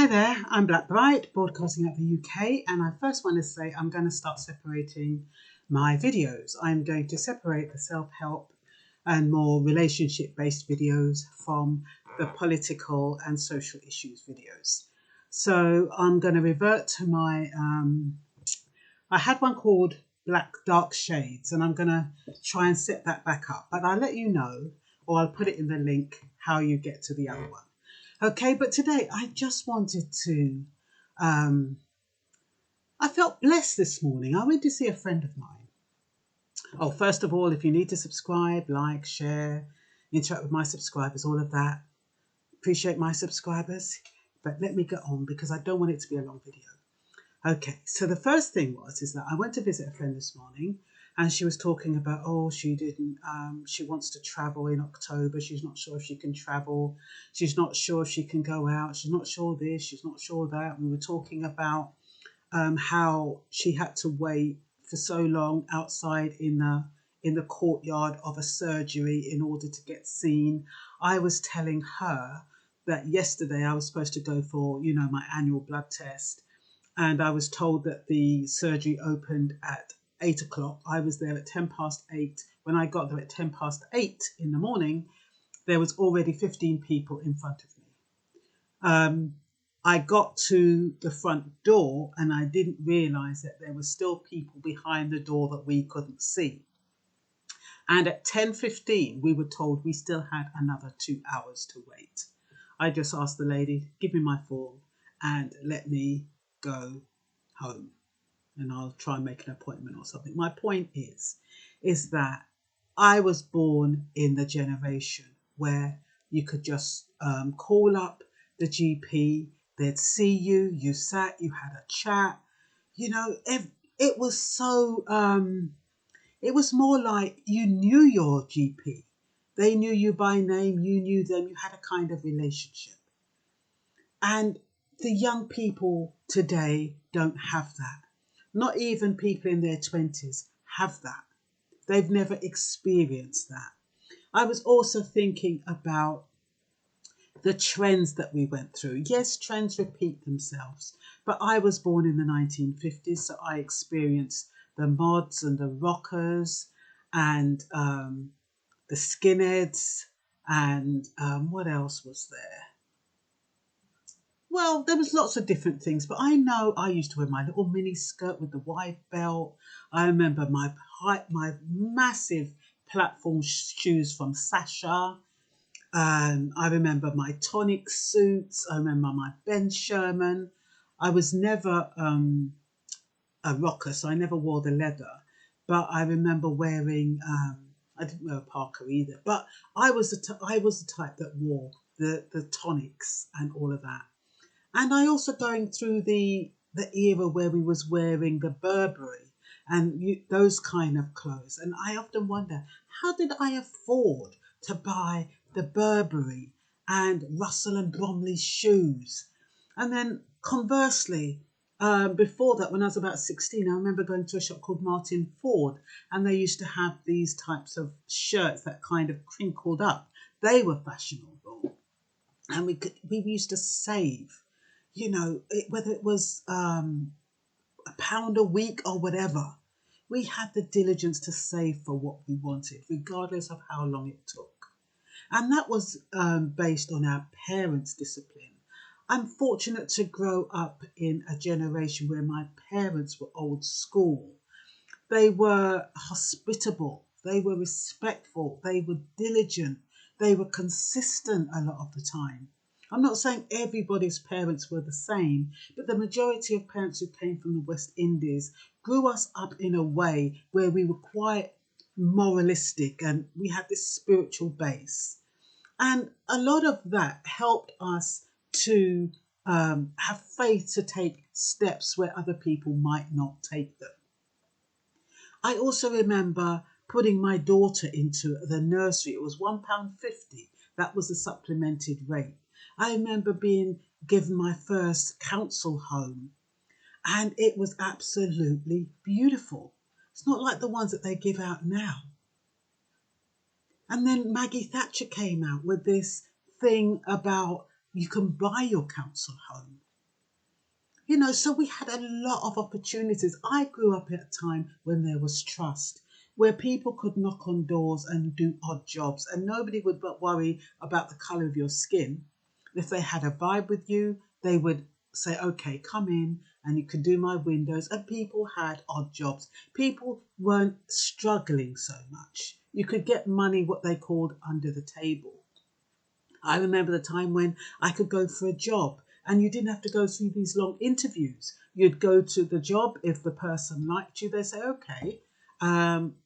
Hi there, I'm Blackbright, broadcasting out the UK, and I first want to say I'm going to start separating my videos. I'm going to separate the self-help and more relationship-based videos from the political and social issues videos. So I'm going to revert to my, I had one called Dark Shades, and I'm going to try and set that back up. But I'll let you know, or I'll put it in the link, how you get to the other one. Okay, but today I just wanted to, I felt blessed this morning. I went to see a friend of mine. Oh, first of all, if you need to subscribe, like, share, interact with my subscribers, all of that. Appreciate my subscribers, but let me get on because I don't want it to be a long video. Okay, so the first thing is that I went to visit a friend this morning, and she was talking about, oh, she wants to travel in October. She's not sure if she can travel. She's not sure if she can go out. She's not sure this, she's not sure that. We were talking about how she had to wait for so long outside in the courtyard of a surgery in order to get seen. I was telling her that yesterday I was supposed to go for, my annual blood test. And I was told that the surgery opened at 8 o'clock. I was there at 8:10. When I got there at 8:10 in the morning, there was already 15 people in front of me. I got to the front door and I didn't realise that there were still people behind the door that we couldn't see. And at 10:15, we were told we still had another 2 hours to wait. I just asked the lady, give me my form and let me go home, and I'll try and make an appointment or something. My point is that I was born in the generation where you could just call up the GP, they'd see you, you sat, you had a chat. It was so, it was more like you knew your GP. They knew you by name, you knew them, you had a kind of relationship. And the young people today don't have that. Not even people in their 20s have that. They've never experienced that. I was also thinking about the trends that we went through. Yes, trends repeat themselves, but I was born in the 1950s, so I experienced the mods and the rockers and the skinheads and what else was there? Well, there was lots of different things, but I know I used to wear my little mini skirt with the wide belt. I remember my massive platform shoes from Sasha. I remember my tonic suits. I remember my Ben Sherman. I was never a rocker, so I never wore the leather. But I remember wearing, I didn't wear a Parker either, but I was the type that wore the tonics and all of that. And I also going through the era where we was wearing the Burberry and those kind of clothes. And I often wonder, how did I afford to buy the Burberry and Russell and Bromley shoes? And then conversely, before that, when I was about 16, I remember going to a shop called Martin Ford, and they used to have these types of shirts that kind of crinkled up. They were fashionable. And we used to save. Whether it was £1 a week or whatever, we had the diligence to save for what we wanted, regardless of how long it took. And that was based on our parents' discipline. I'm fortunate to grow up in a generation where my parents were old school. They were hospitable, they were respectful, they were diligent, they were consistent a lot of the time. I'm not saying everybody's parents were the same, but the majority of parents who came from the West Indies grew us up in a way where we were quite moralistic and we had this spiritual base. And a lot of that helped us to have faith to take steps where other people might not take them. I also remember putting my daughter into the nursery. It was £1.50. That was the supplemented rate. I remember being given my first council home, and it was absolutely beautiful. It's not like the ones that they give out now. And then Maggie Thatcher came out with this thing about you can buy your council home. You know, so we had a lot of opportunities. I grew up at a time when there was trust, where people could knock on doors and do odd jobs, and nobody would but worry about the colour of your skin. If they had a vibe with you, they would say, okay, come in and you can do my windows. And people had odd jobs. People weren't struggling so much. You could get money, what they called under the table. I remember the time when I could go for a job and you didn't have to go through these long interviews. You'd go to the job. If the person liked you, they say, okay,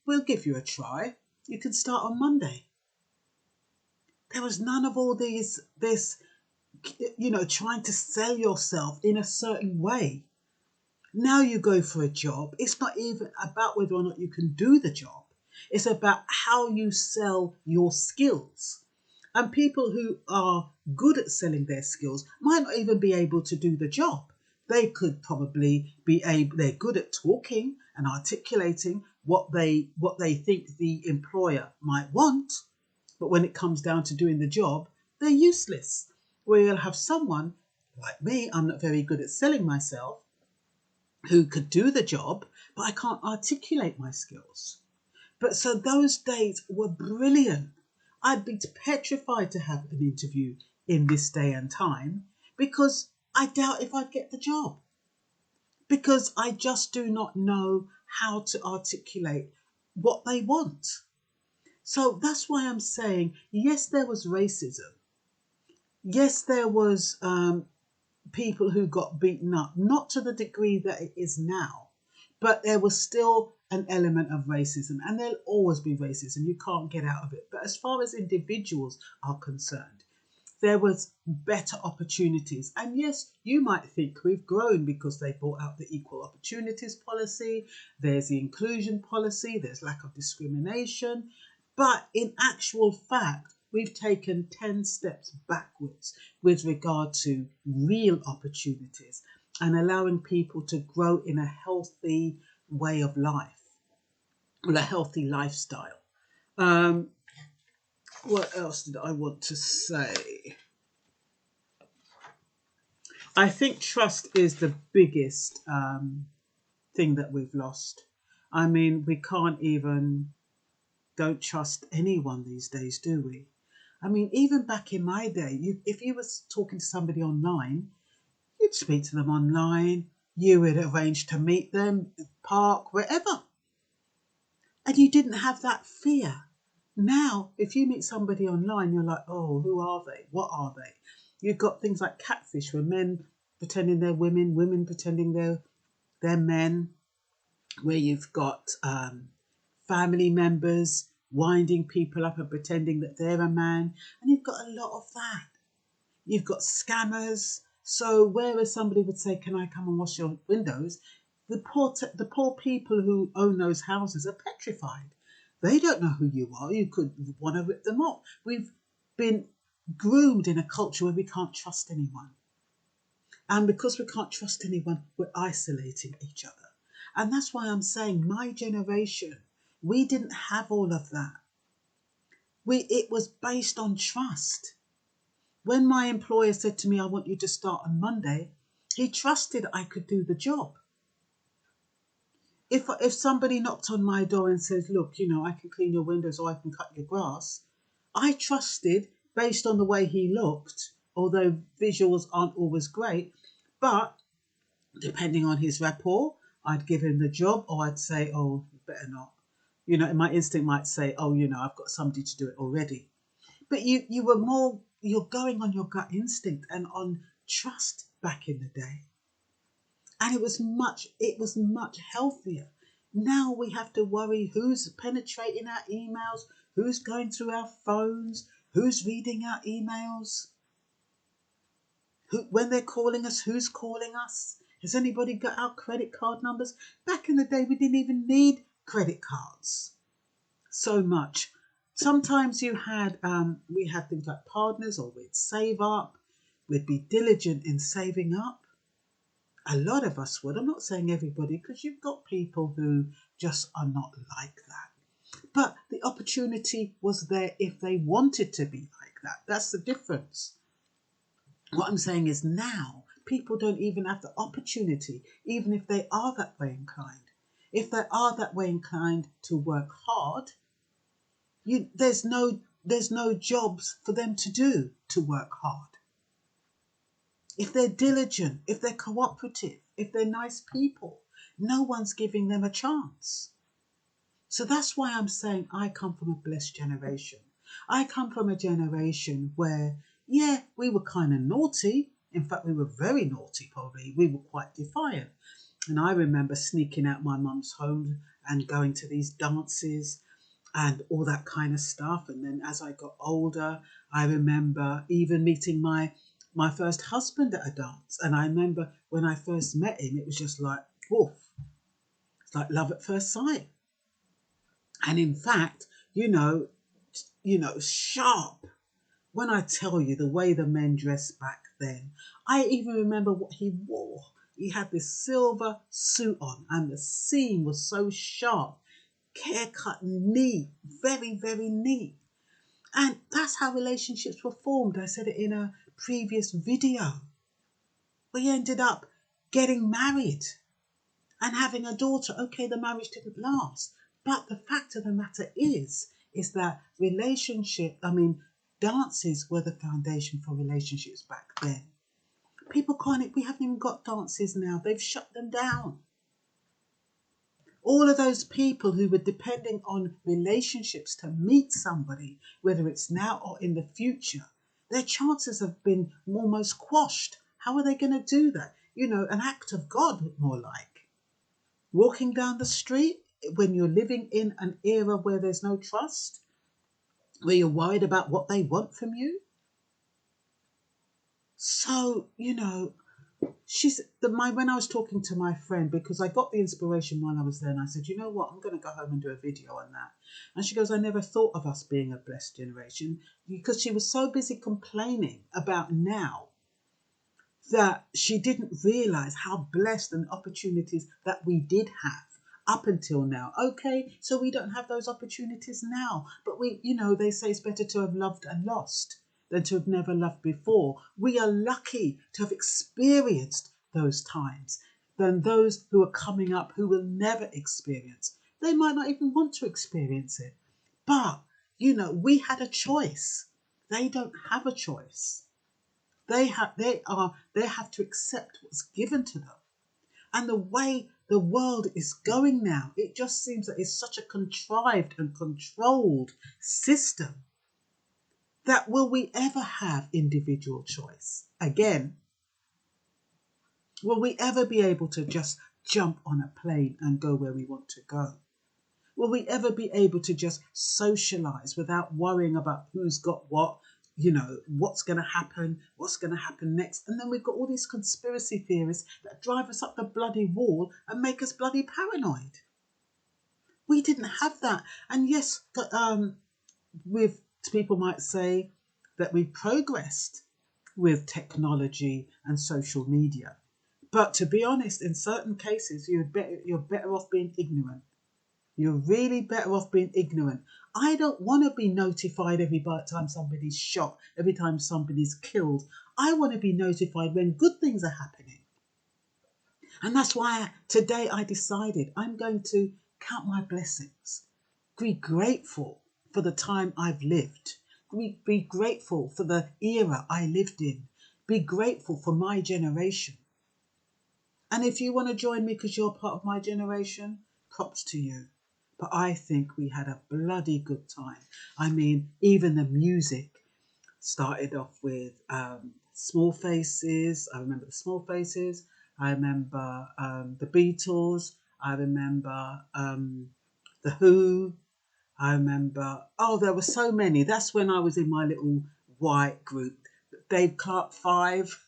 we'll give you a try. You can start on Monday. There was none of all this, trying to sell yourself in a certain way. Now you go for a job. It's not even about whether or not you can do the job. It's about how you sell your skills. And people who are good at selling their skills might not even be able to do the job. They could probably they're good at talking and articulating what they think the employer might want. But when it comes down to doing the job, they're useless. Where you'll have someone like me, I'm not very good at selling myself, who could do the job, but I can't articulate my skills. But so those days were brilliant. I'd be petrified to have an interview in this day and time because I doubt if I'd get the job, because I just do not know how to articulate what they want. So that's why I'm saying, yes, there was racism. Yes, there was people who got beaten up, not to the degree that it is now, but there was still an element of racism, and there'll always be racism. You can't get out of it. But as far as individuals are concerned, there was better opportunities. And yes, you might think we've grown because they brought out the equal opportunities policy, there's the inclusion policy, there's lack of discrimination. But in actual fact, we've taken 10 steps backwards with regard to real opportunities and allowing people to grow in a healthy way of life, or a healthy lifestyle. What else did I want to say? I think trust is the biggest thing that we've lost. I mean, we don't trust anyone these days, do we? I mean, even back in my day, if you was talking to somebody online, you'd speak to them online, you would arrange to meet them, park, wherever. And you didn't have that fear. Now, if you meet somebody online, you're like, oh, who are they? What are they? You've got things like catfish, where men pretending they're women, women pretending they're men, where you've got family members winding people up and pretending that they're a man. And you've got a lot of that. You've got scammers. So whereas somebody would say, can I come and wash your windows? The poor people who own those houses are petrified. They don't know who you are. You could want to rip them off. We've been groomed in a culture where we can't trust anyone. And because we can't trust anyone, we're isolating each other. And that's why I'm saying my generation, we didn't have all of that. It was based on trust. When my employer said to me, I want you to start on Monday, he trusted I could do the job. If somebody knocked on my door and says, look, I can clean your windows or I can cut your grass, I trusted, based on the way he looked, although visuals aren't always great, but depending on his rapport, I'd give him the job, or I'd say, oh, better not. My instinct might say, oh, I've got somebody to do it already. But you're going on your gut instinct and on trust back in the day. And it was much healthier. Now we have to worry who's penetrating our emails, who's going through our phones, who's reading our emails, when they're calling us, who's calling us. Has anybody got our credit card numbers? Back in the day, we didn't even need credit cards so much. Sometimes we had things like partners, or we'd save up. We'd be diligent in saving up. A lot of us would. I'm not saying everybody, because you've got people who just are not like that. But the opportunity was there if they wanted to be like that. That's the difference. What I'm saying is now people don't even have the opportunity, even if they are that way inclined. If they are that way inclined to work hard, there's no jobs for them to do to work hard. If they're diligent, if they're cooperative, if they're nice people, no one's giving them a chance. So that's why I'm saying I come from a blessed generation. I come from a generation where, yeah, we were kind of naughty. In fact, we were very naughty, probably. We were quite defiant. And I remember sneaking out my mum's home and going to these dances and all that kind of stuff. And then as I got older, I remember even meeting my first husband at a dance. And I remember when I first met him, it was just like, woof. It's like love at first sight. And in fact, sharp. When I tell you the way the men dressed back then, I even remember what he wore. He had this silver suit on and the seam was so sharp, haircut neat, very, very neat. And that's how relationships were formed. I said it in a previous video. We ended up getting married and having a daughter. Okay, the marriage didn't last. But the fact of the matter is that dances were the foundation for relationships back then. We haven't even got dances now. They've shut them down. All of those people who were depending on relationships to meet somebody, whether it's now or in the future, their chances have been almost quashed. How are they going to do that? An act of God, more like. Walking down the street when you're living in an era where there's no trust, where you're worried about what they want from you. So, when I was talking to my friend, because I got the inspiration while I was there, and I said, you know what, I'm going to go home and do a video on that. And she goes, I never thought of us being a blessed generation, because she was so busy complaining about now that she didn't realize how blessed and opportunities that we did have up until now. Okay, so we don't have those opportunities now, but they say it's better to have loved and lost than to have never loved before. We are lucky to have experienced those times than those who are coming up who will never experience. They might not even want to experience it. But, we had a choice. They don't have a choice. They have to accept what's given to them. And the way the world is going now, it just seems that it's such a contrived and controlled system that will we ever have individual choice? Again, will we ever be able to just jump on a plane and go where we want to go? Will we ever be able to just socialize without worrying about who's got what, what's going to happen next? And then we've got all these conspiracy theorists that drive us up the bloody wall and make us bloody paranoid. We didn't have that. And yes, people might say that we progressed with technology and social media. But to be honest, in certain cases, you're better off being ignorant. You're really better off being ignorant. I don't want to be notified every time somebody's shot, every time somebody's killed. I want to be notified when good things are happening. And that's why today I decided I'm going to count my blessings. Be grateful for the time I've lived. Be grateful for the era I lived in. Be grateful for my generation. And if you want to join me because you're part of my generation, props to you. But I think we had a bloody good time. I mean, even the music started off with Small Faces. I remember the Small Faces. I remember the Beatles. I remember the Who. I remember, there were so many. That's when I was in my little white group, Dave Clark 5.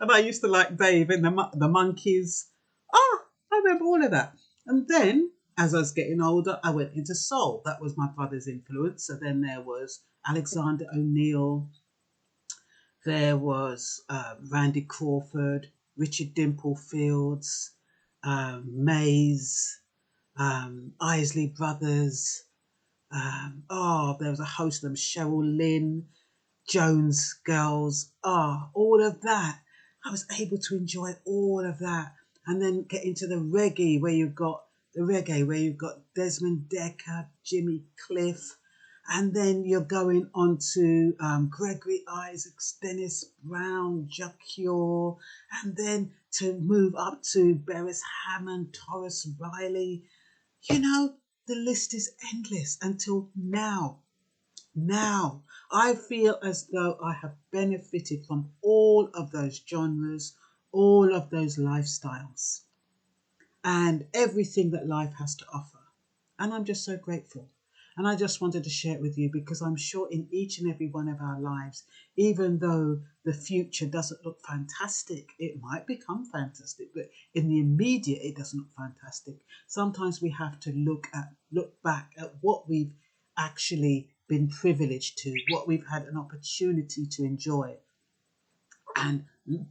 And I used to like Dave and the Monkeys. I remember all of that. And then, as I was getting older, I went into soul. That was my brother's influence. So then there was Alexander O'Neill. There was Randy Crawford, Richard Dimple Fields, Mays, Isley Brothers. There was a host of them, Cheryl Lynn, Jones Girls. All of that. I was able to enjoy all of that. And then get into the reggae where you've got Desmond Dekker, Jimmy Cliff, and then you're going on to Gregory Isaacs, Dennis Brown, Jacques, and then to move up to Beres Hammond, Taurus Riley. You know, the list is endless until now. Now, I feel as though I have benefited from all of those genres, all of those lifestyles, and everything that life has to offer. And I'm just so grateful. And I just wanted to share it with you because I'm sure in each and every one of our lives, even though the future doesn't look fantastic, it might become fantastic, but in the immediate, it doesn't look fantastic. Sometimes we have to look back at what we've actually been privileged to, what we've had an opportunity to enjoy, and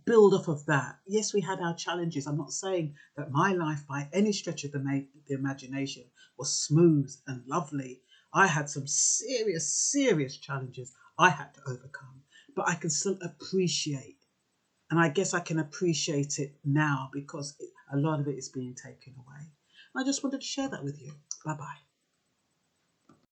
build off of that. Yes, we had our challenges. I'm not saying that my life by any stretch of the imagination was smooth and lovely. I had some serious challenges I had to overcome, but I can still appreciate. And I guess I can appreciate it now because a lot of it is being taken away. I just wanted to share that with you. Bye bye.